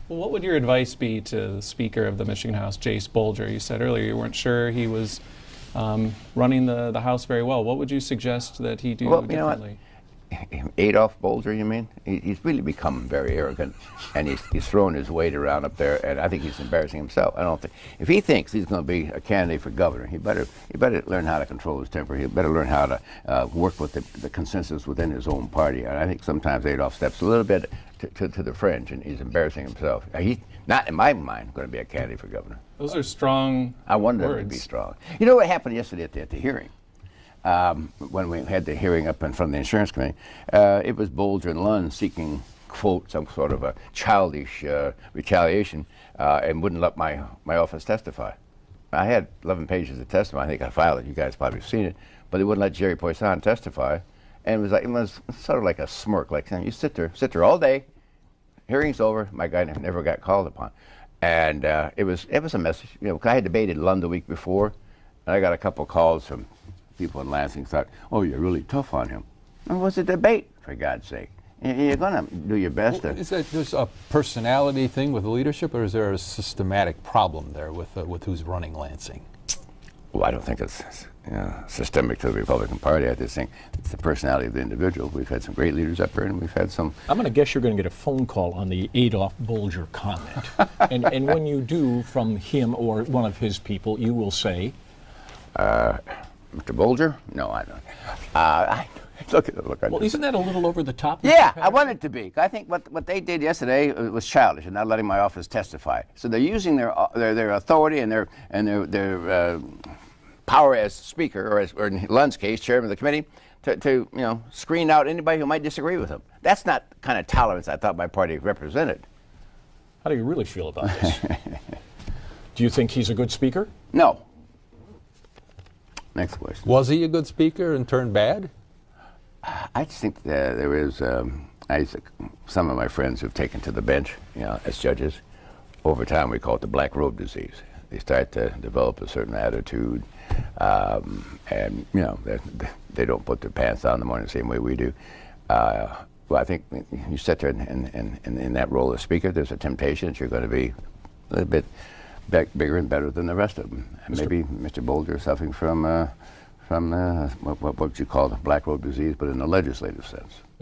Well, what would your advice be to the Speaker of the Michigan House, Jase Bolger? You said earlier you weren't sure he was running the House very well. What would you suggest that he do differently? Adolph Bolger, you mean? He's really become very arrogant, and he's thrown his weight around up there, and I think he's embarrassing himself. I don't think if he thinks he's going to be a candidate for governor, he better learn how to control his temper. He better learn how to work with the consensus within his own party. And I think sometimes Adolph steps a little bit to the fringe, and he's embarrassing himself. He's not, in my mind, going to be a candidate for governor. Those are strong I wanted words. him to be strong. You know what happened yesterday at the hearing? When we had the hearing up in front of the insurance committee, it was Bolger and Lund seeking, quote, some sort of a childish retaliation and wouldn't let my office testify. I had 11 pages of testimony. I think I filed it. You guys probably have seen it. But they wouldn't let Jerry Poisson testify. And it was sort of like a smirk, like you sit there all day, hearing's over, my guy never got called upon. And it was a message. You know, I had debated Lund the week before, and I got a couple calls from people in Lansing thought, oh, you're really tough on him. It was a debate, for God's sake. You're going to do your best. Is that just a personality thing with leadership, or is there a systematic problem there with who's running Lansing? Well, I don't think it's systemic to the Republican Party. I just think it's the personality of the individual. We've had some great leaders up here, and we've had some... I'm going to guess you're going to get a phone call on the Adolph Bolger comment. and when you do, from him or one of his people, you will say... Mr. Bolger? No, I don't. Look. Well, isn't that a little over the top? Yeah, I want it to be. I think what they did yesterday was childish and not letting my office testify. So they're using their authority and their power as speaker, or in Lund's case, chairman of the committee, to screen out anybody who might disagree with him. That's not the kind of tolerance I thought my party represented. How do you really feel about this? Do you think he's a good speaker? No. Next question. Was he a good speaker and turned bad? I just think that there is some of my friends who've taken to the bench, as judges. Over time, we call it the black robe disease. They start to develop a certain attitude, and they don't put their pants on in the morning the same way we do. Well, I think you sit there in that role as speaker, there's a temptation that you're going to be a little bit bigger and better than the rest of them. And maybe Mr. Bolger is suffering from what you call the black robe disease, but in a legislative sense.